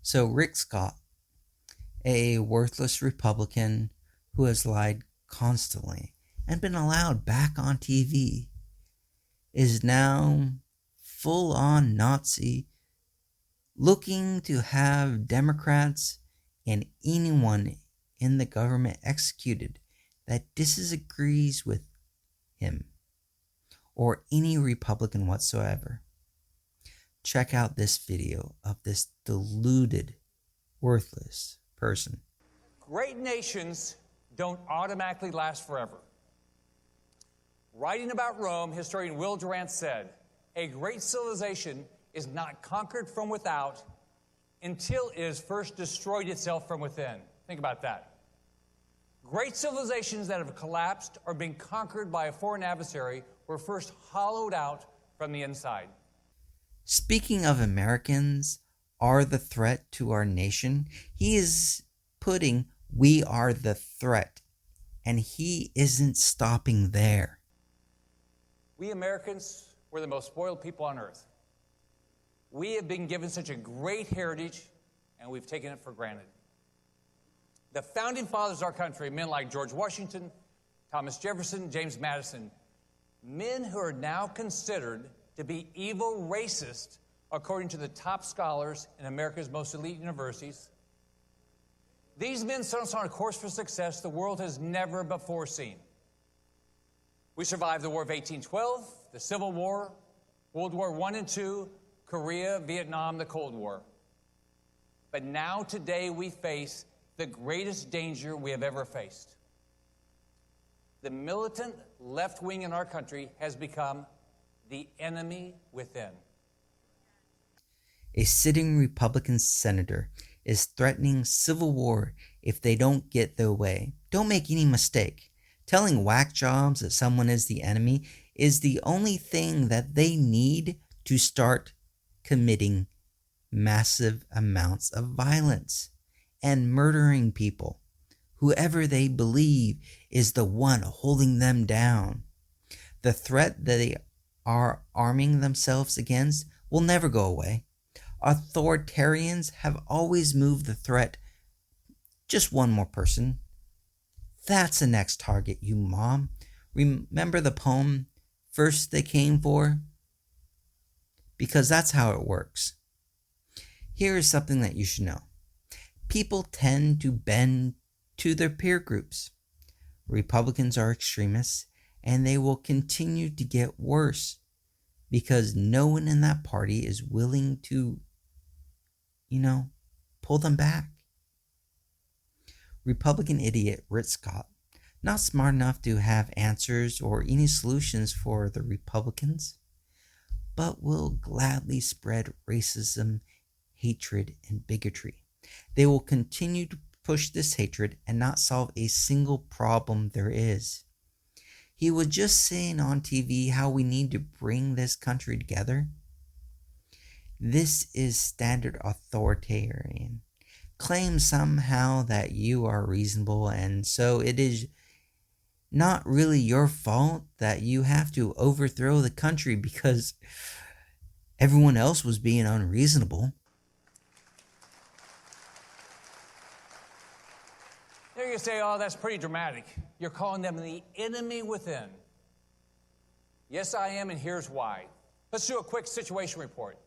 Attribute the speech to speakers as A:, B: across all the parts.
A: So Rick Scott, a worthless Republican who has lied constantly and been allowed back on TV, is now full-on Nazi, looking to have Democrats and anyone in the government executed that disagrees with him or any Republican whatsoever. Check out this video of this deluded, worthless person.
B: Great nations don't automatically last forever. Writing about Rome, historian Will Durant said, "A great civilization is not conquered from without until it has first destroyed itself from within." Think about that. Great civilizations that have collapsed or been conquered by a foreign adversary were first hollowed out from the inside.
A: Speaking of Americans are the threat to our nation, he is putting "we are the threat," and he isn't stopping there.
B: We Americans were the most spoiled people on earth. We have been given such a great heritage, and we've taken it for granted. The founding fathers of our country, men like George Washington, Thomas Jefferson, James Madison, men who are now considered to be evil racists according to the top scholars in America's most elite universities. These men set us on a course for success the world has never before seen. We survived the War of 1812, the Civil War, World War I and II, Korea, Vietnam, the Cold War. But now today we face the greatest danger we have ever faced. The militant left wing in our country has become the enemy within.
A: A sitting Republican senator is threatening civil war if they don't get their way. Don't make any mistake. Telling whack jobs that someone is the enemy is the only thing that they need to start committing massive amounts of violence and murdering people, whoever they believe is the one holding them down. The threat that they are arming themselves against will never go away. Authoritarians have always moved the threat just one more person. That's the next target, you mom. Remember the poem, "First They Came For"? Because that's how it works. Here is something that you should know. People tend to bend to their peer groups. Republicans are extremists, and they will continue to get worse because no one in that party is willing to, pull them back. Republican idiot Rick Scott, not smart enough to have answers or any solutions for the Republicans, but will gladly spread racism, hatred, and bigotry. They will continue to push this hatred and not solve a single problem there is. He was just saying on TV how we need to bring this country together. This is standard authoritarian. Claim somehow that you are reasonable, and so it is not really your fault that you have to overthrow the country because everyone else was being unreasonable.
B: There you say, "Oh, that's pretty dramatic." You're calling them the enemy within. Yes, I am, and here's why. Let's do a quick situation report.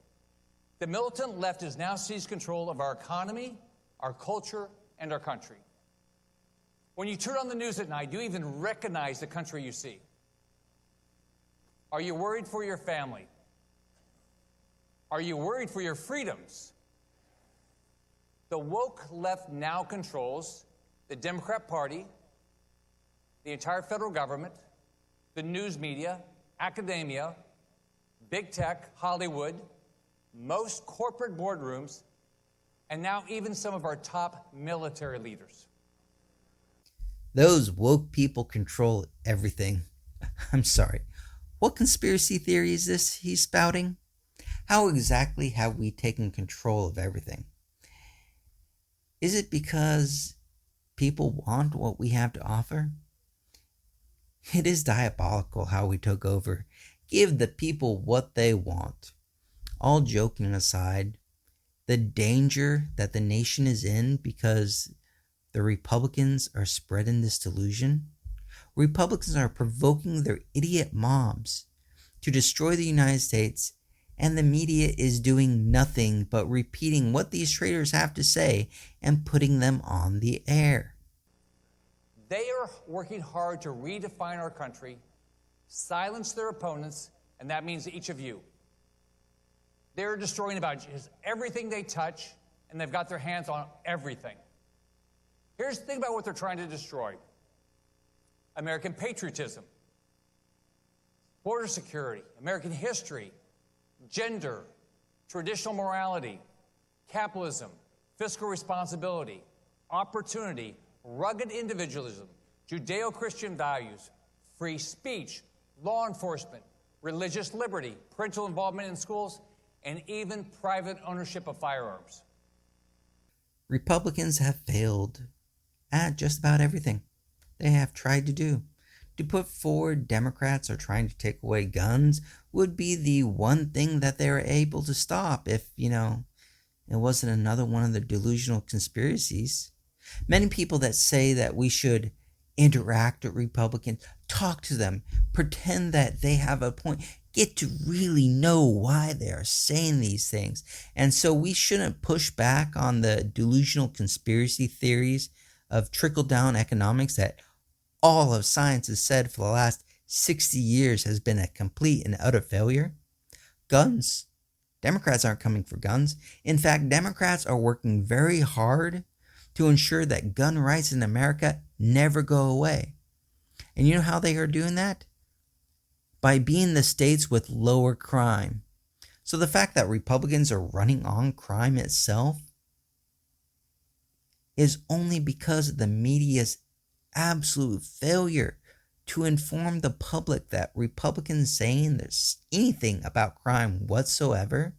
B: The militant left has now seized control of our economy, our culture, and our country. When you turn on the news at night, do you even recognize the country you see? Are you worried for your family? Are you worried for your freedoms? The woke left now controls the Democrat Party, the entire federal government, the news media, academia, big tech, Hollywood, most corporate boardrooms, and now even some of our top military leaders.
A: Those woke people control everything. I'm sorry. What conspiracy theory is this he's spouting? How exactly have we taken control of everything? Is it because people want what we have to offer? It is diabolical how we took over. Give the people what they want. All joking aside, the danger that the nation is in because the Republicans are spreading this delusion? Republicans are provoking their idiot mobs to destroy the United States, and the media is doing nothing but repeating what these traitors have to say and putting them on the air.
B: They are working hard to redefine our country, silence their opponents, and that means each of you. They're destroying about just everything they touch, and they've got their hands on everything. Here's the thing about what they're trying to destroy: American patriotism, border security, American history, gender, traditional morality, capitalism, fiscal responsibility, opportunity, rugged individualism, Judeo-Christian values, free speech, law enforcement, religious liberty, parental involvement in schools, and even private ownership of firearms.
A: Republicans have failed at just about everything they have tried to do. To put forward Democrats are trying to take away guns would be the one thing that they were able to stop if, it wasn't another one of the delusional conspiracies. Many people that say that we should interact with Republicans, talk to them, pretend that they have a point, get to really know why they are saying these things. And so we shouldn't push back on the delusional conspiracy theories of trickle-down economics that all of science has said for the last 60 years has been a complete and utter failure. Guns. Democrats aren't coming for guns. In fact, Democrats are working very hard to ensure that gun rights in America never go away. And you know how they are doing that? By being the states with lower crime. So the fact that Republicans are running on crime itself is only because of the media's absolute failure to inform the public that Republicans saying there's anything about crime whatsoever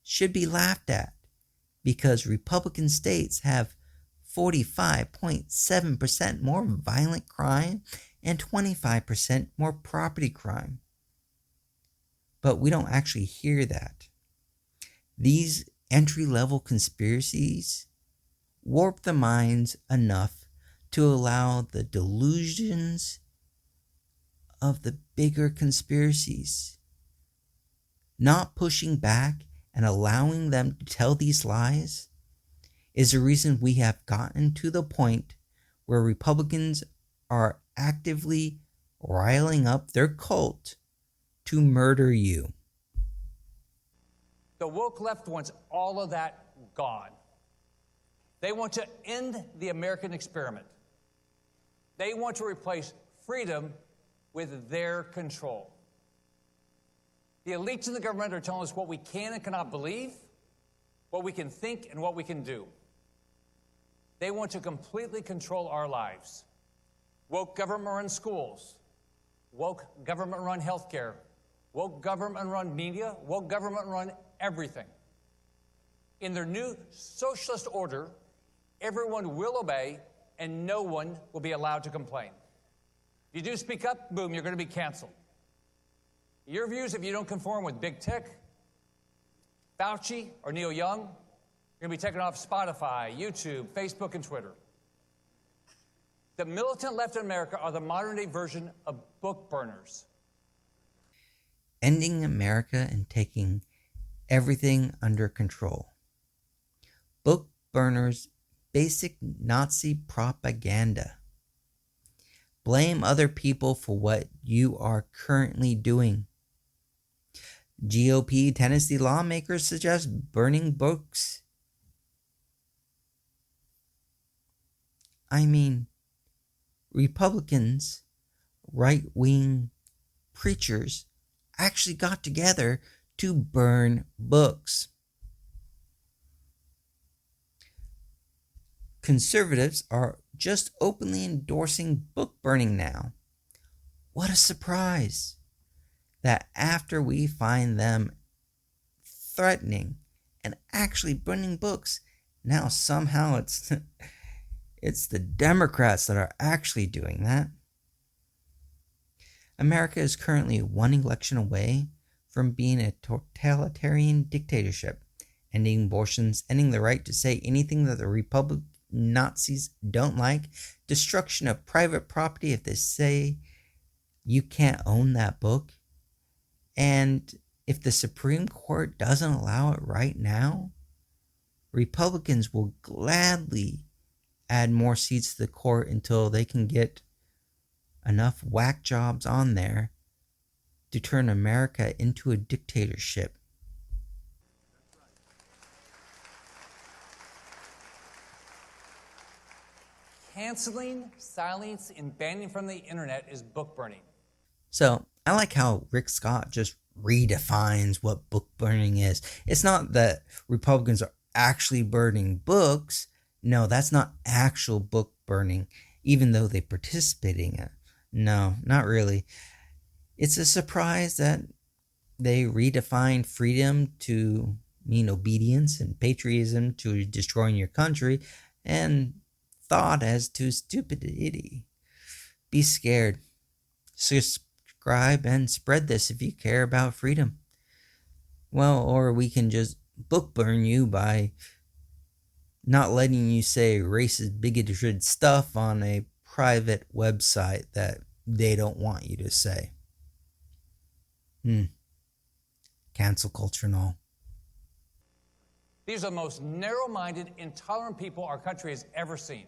A: should be laughed at, because Republican states have 45.7% more violent crime and 25% more property crime. But we don't actually hear that. These entry-level conspiracies warp the minds enough to allow the delusions of the bigger conspiracies. Not pushing back and allowing them to tell these lies is the reason we have gotten to the point where Republicans are actively riling up their cult to murder you.
B: The woke left wants all of that gone. They want to end the American experiment. They want to replace freedom with their control. The elites in the government are telling us what we can and cannot believe, what we can think, and what we can do. They want to completely control our lives. Woke government-run schools, woke government-run healthcare, woke government-run media, woke government-run everything. In their new socialist order, everyone will obey and no one will be allowed to complain. If you do speak up, boom, you're going to be canceled. Your views, if you don't conform with big tech, Fauci, or Neil Young, you're going to be taken off Spotify, YouTube, Facebook, and Twitter. The militant left in America are the modern-day version of book burners.
A: Ending America and taking everything under control. Book burners, basic Nazi propaganda. Blame other people for what you are currently doing. GOP Tennessee lawmakers suggest burning books. I mean, Republicans, right-wing preachers actually got together to burn books. Conservatives are just openly endorsing book burning now. What a surprise that after we find them threatening and actually burning books, now somehow it's the Democrats that are actually doing that. America is currently one election away from being a totalitarian dictatorship, ending abortions, ending the right to say anything that the Republican Nazis don't like, destruction of private property if they say you can't own that book. And if the Supreme Court doesn't allow it right now, Republicans will gladly add more seats to the court until they can get enough whack jobs on there to turn America into a dictatorship.
B: Canceling, silencing, and banning from the internet is book burning.
A: So I like how Rick Scott just redefines what book burning is. It's not that Republicans are actually burning books. No, that's not actual book burning, even though they participate in it. No, not really. It's a surprise that they redefine freedom to mean obedience and patriotism to destroying your country, and thought as to stupidity. Be scared. Subscribe and spread this if you care about freedom. Well, or we can just book burn you by not letting you say racist, bigoted stuff on a private website that they don't want you to say. Cancel culture and all.
B: These are the most narrow-minded, intolerant people our country has ever seen.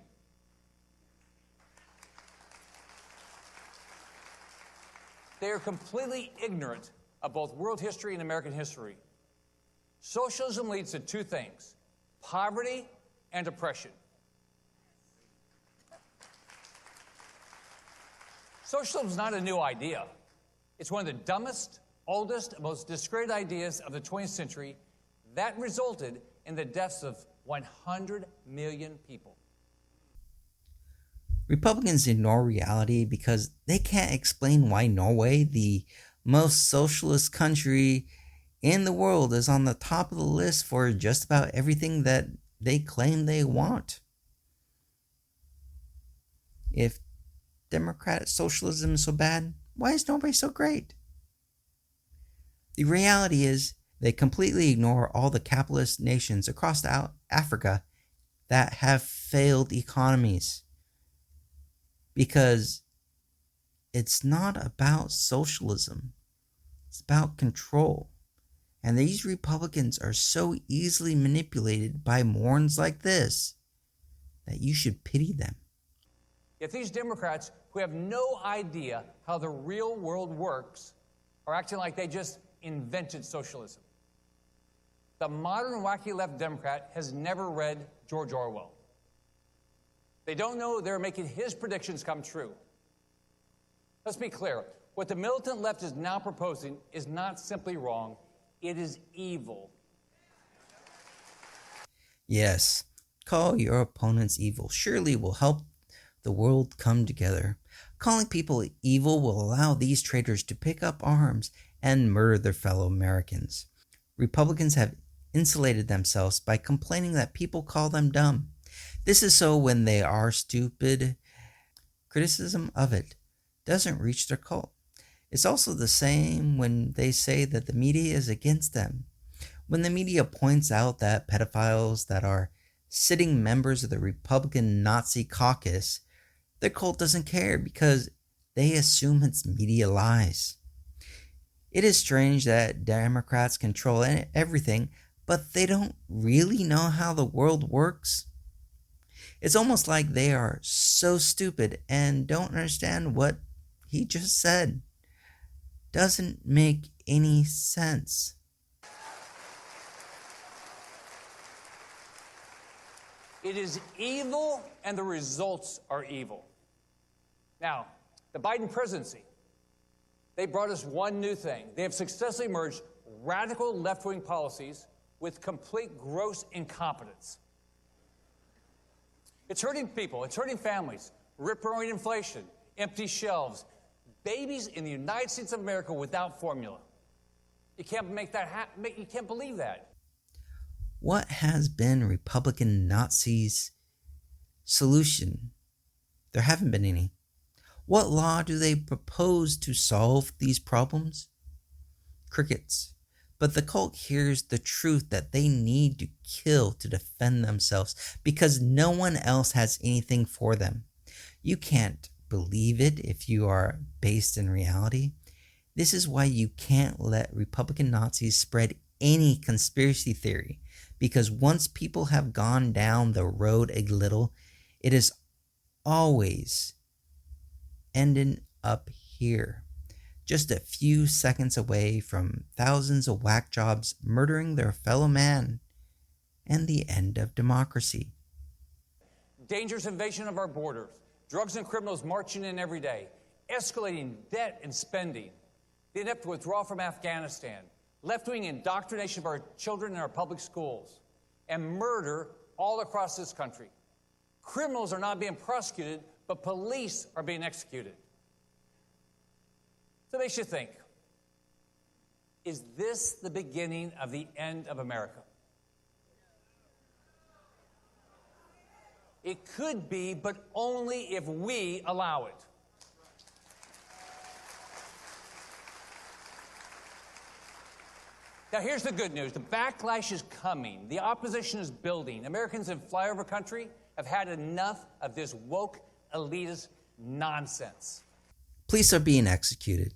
B: They are completely ignorant of both world history and American history. Socialism leads to two things: poverty and oppression. Socialism is not a new idea. It's one of the dumbest, oldest, most discredited ideas of the 20th century that resulted in the deaths of 100 million people.
A: Republicans ignore reality because they can't explain why Norway, the most socialist country in the world, is on the top of the list for just about everything that they claim they want. If democratic socialism is so bad, why is Norway so great? The reality is they completely ignore all the capitalist nations across Africa that have failed economies. Because it's not about socialism. It's about control. And these Republicans are so easily manipulated by morons like this that you should pity them.
B: Yet these Democrats, who have no idea how the real world works, are acting like they just invented socialism. The modern wacky left Democrat has never read George Orwell. They don't know they're making his predictions come true. Let's be clear. What the militant left is now proposing is not simply wrong. It is evil.
A: Yes, call your opponents evil. Surely will help the world come together. Calling people evil will allow these traitors to pick up arms and murder their fellow Americans. Republicans have insulated themselves by complaining that people call them dumb. This is so when they are stupid. Criticism of it doesn't reach their cult. It's also the same when they say that the media is against them. When the media points out that pedophiles that are sitting members of the Republican Nazi caucus, their cult doesn't care because they assume it's media lies. It is strange that Democrats control everything, but they don't really know how the world works. It's almost like they are so stupid and don't understand what he just said. Doesn't make any sense.
B: It is evil, and the results are evil. Now, the Biden presidency, they brought us one new thing. They have successfully merged radical left-wing policies with complete gross incompetence. It's hurting people. It's hurting families. Rip-roaring inflation, empty shelves, babies in the United States of America without formula. You can't make that happen. You can't believe that.
A: What has been Republican Nazis' solution? There haven't been any. What law do they propose to solve these problems? Crickets. But the cult hears the truth that they need to kill to defend themselves because no one else has anything for them. You can't believe it if you are based in reality. This is why you can't let Republican Nazis spread any conspiracy theory, because once people have gone down the road a little, it is always ending up here, just a few seconds away from thousands of whack jobs murdering their fellow man and the end of democracy.
B: Dangerous invasion of our borders, drugs and criminals marching in every day, escalating debt and spending, the inept withdrawal from Afghanistan, left-wing indoctrination of our children in our public schools, and murder all across this country. Criminals are not being prosecuted, but police are being executed. So they should think, is this the beginning of the end of America? It could be, but only if we allow it. Now, here's the good news. The backlash is coming. The opposition is building. Americans in flyover country have had enough of this woke, elitist nonsense.
A: Police are being executed.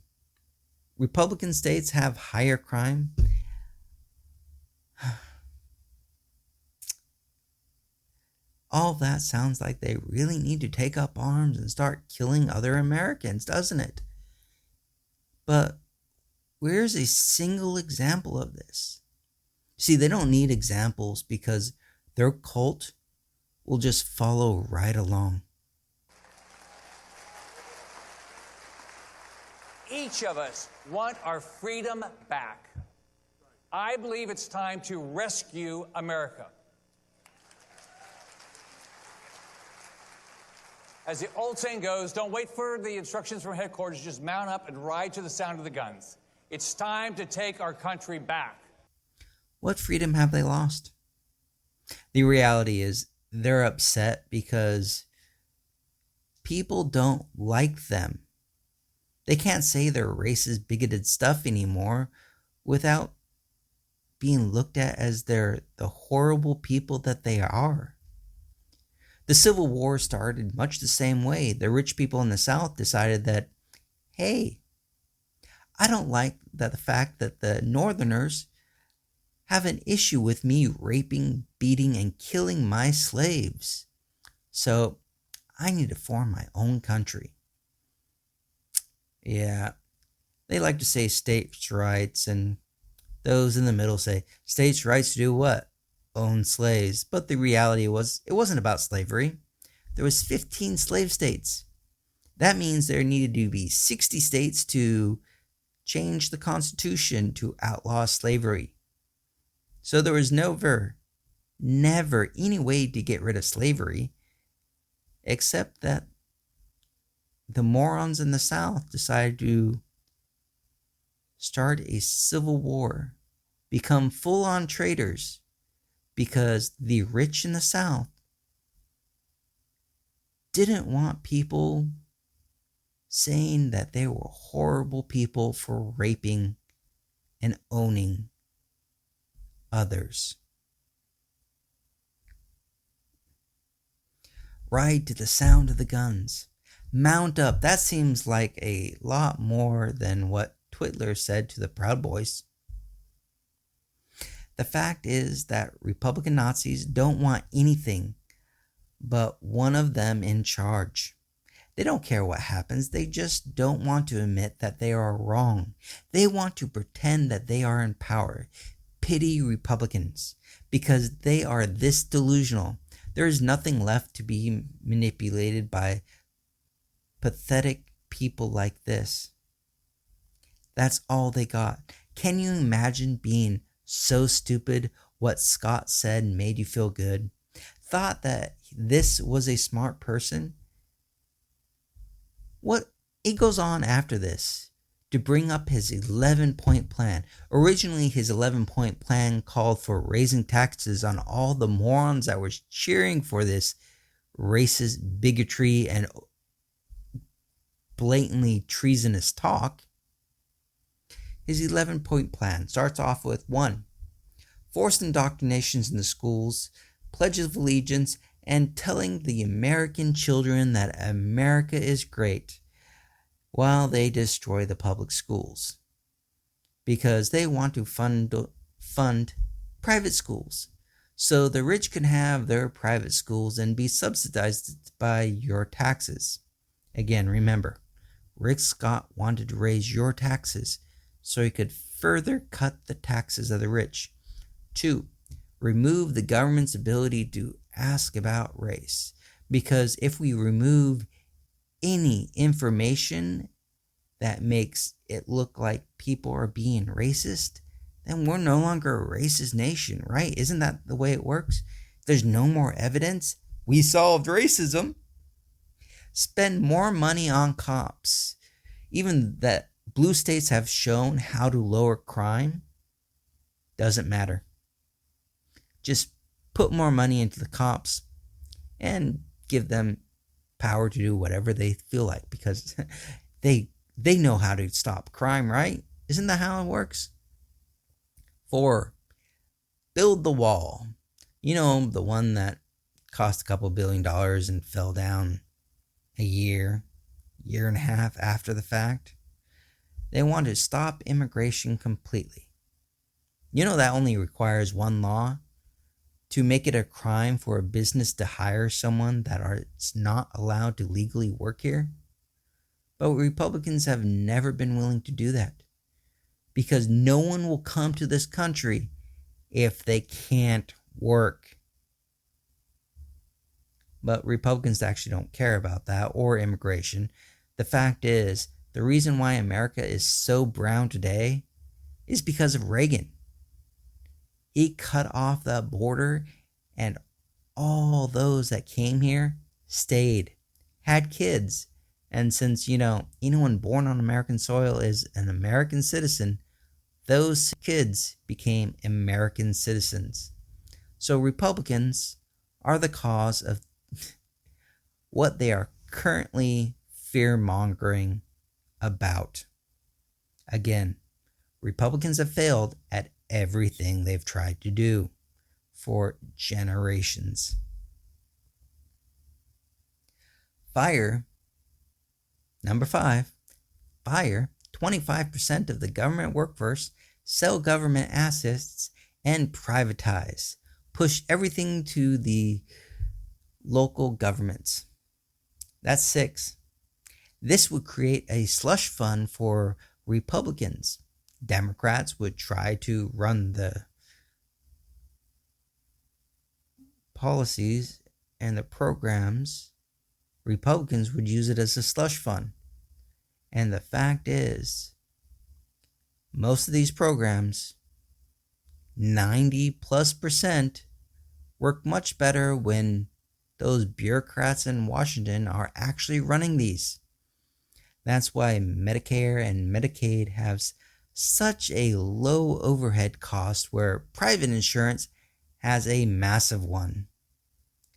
A: Republican states have higher crime. All that sounds like they really need to take up arms and start killing other Americans, doesn't it? But where's a single example of this? See, they don't need examples because their cult will just follow right along.
B: Each of us want our freedom back. I believe it's time to rescue America. As the old saying goes, don't wait for the instructions from headquarters, just mount up and ride to the sound of the guns. It's time to take our country back.
A: What freedom have they lost? The reality is they're upset because people don't like them. They can't say their racist, bigoted stuff anymore without being looked at as the horrible people that they are. The Civil War started much the same way. The rich people in the South decided that, hey, I don't like the fact that the Northerners have an issue with me raping, beating, and killing my slaves. So I need to form my own country. Yeah, they like to say states' rights, and those in the middle say states' rights to do what? Own slaves. But the reality was, it wasn't about slavery. There was 15 slave states. That means there needed to be 60 states to change the Constitution to outlaw slavery. So there was never any way to get rid of slavery, except that the morons in the South decided to start a civil war, become full-on traitors, because the rich in the South didn't want people saying that they were horrible people for raping and owning others. Ride to the sound of the guns. Mount up. That seems like a lot more than what Twitler said to the Proud Boys. The fact is that Republican Nazis don't want anything but one of them in charge. They don't care what happens. They just don't want to admit that they are wrong. They want to pretend that they are in power. Pity Republicans, because they are this delusional. There is nothing left to be manipulated by pathetic people like this. That's all they got. Can you imagine being so stupid what Scott said made you feel good? Thought that this was a smart person? What it goes on after this to bring up his 11-point plan. Originally, his 11-point plan called for raising taxes on all the morons that were cheering for this racist bigotry and blatantly treasonous talk. His 11-point plan starts off with 1. Forced indoctrinations in the schools, Pledge of Allegiance, and telling the American children that America is great while they destroy the public schools. Because they want to fund private schools. So the rich can have their private schools and be subsidized by your taxes. Again, remember, Rick Scott wanted to raise your taxes so he could further cut the taxes of the rich. 2. Remove the government's ability to ask about race. Because if we remove any information that makes it look like people are being racist, then we're no longer a racist nation, right? Isn't that the way it works? If there's no more evidence, we solved racism. Spend more money on cops. Even that blue states have shown how to lower crime, doesn't matter. Just put more money into the cops and give them power to do whatever they feel like, because they know how to stop crime, right? Isn't that how it works? 4. Build the wall. You know, the one that cost a couple $1 billion and fell down a year and a half after the fact. They want to stop immigration completely. You know that only requires one law to make it a crime for a business to hire someone that is not allowed to legally work here. But Republicans have never been willing to do that, because no one will come to this country if they can't work. But Republicans actually don't care about that or immigration. The fact is, the reason why America is so brown today is because of Reagan. He cut off the border, and all those that came here stayed, had kids. And since, anyone born on American soil is an American citizen, those kids became American citizens. So Republicans are the cause of what they are currently fear-mongering about. Again, Republicans have failed at everything they've tried to do for generations. Number 5, fire 25% of the government workforce, sell government assets, and privatize. Push everything to the local governments. That's 6. This would create a slush fund for Republicans. Democrats would try to run the policies and the programs. Republicans would use it as a slush fund. And the fact is, most of these programs, 90+%, work much better when those bureaucrats in Washington are actually running these. That's why Medicare and Medicaid have such a low overhead cost, where private insurance has a massive one.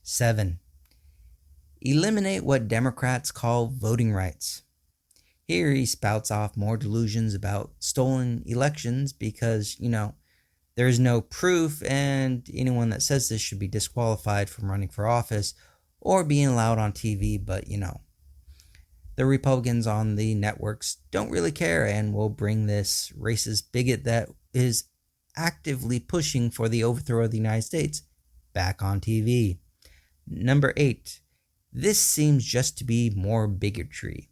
A: 7. Eliminate what Democrats call voting rights. Here he spouts off more delusions about stolen elections because, there is no proof, and anyone that says this should be disqualified from running for office or being allowed on TV. But, the Republicans on the networks don't really care and will bring this racist bigot that is actively pushing for the overthrow of the United States back on TV. Number 8. This seems just to be more bigotry.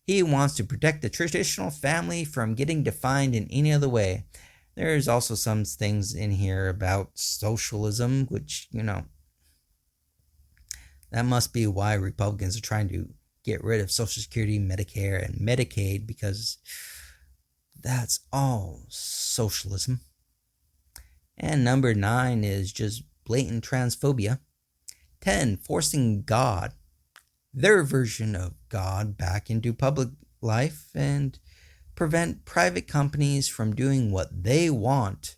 A: He wants to protect the traditional family from getting defined in any other way. There's also some things in here about socialism, which, that must be why Republicans are trying to get rid of Social Security, Medicare, and Medicaid, because that's all socialism. And number 9 is just blatant transphobia. 10. Forcing God, their version of God, back into public life and prevent private companies from doing what they want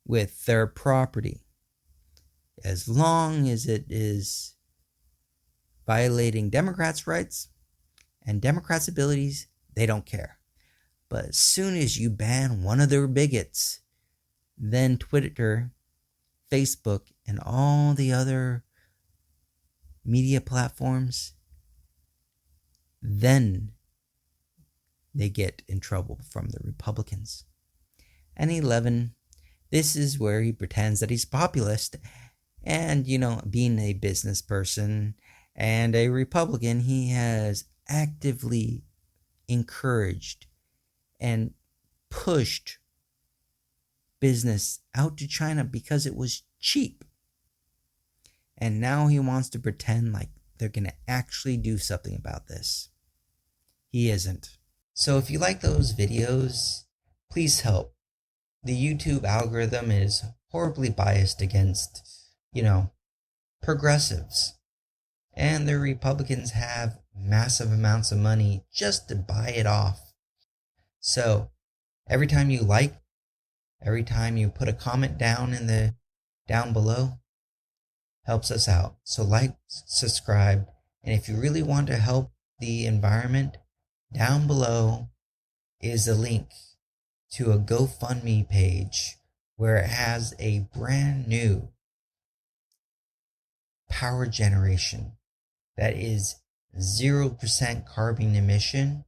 A: with their property. As long as it is violating Democrats' rights and Democrats' abilities, they don't care. But as soon as you ban one of their bigots, then Twitter, Facebook, and all the other media platforms, then they get in trouble from the Republicans. And 11, this is where he pretends that he's populist. And, being a business person and a Republican, he has actively encouraged and pushed business out to China because it was cheap. And now he wants to pretend like they're going to actually do something about this. He isn't. So if you like those videos, please help. The YouTube algorithm is horribly biased against, progressives. And the Republicans have massive amounts of money just to buy it off. So every time you like, every time you put a comment down below, helps us out. So like, subscribe, and if you really want to help the environment, down below is a link to a GoFundMe page where it has a brand new power generation that is 0% carbon emission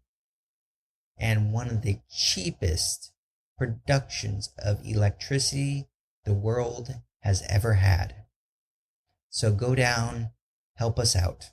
A: and one of the cheapest productions of electricity the world has ever had. So go down, help us out.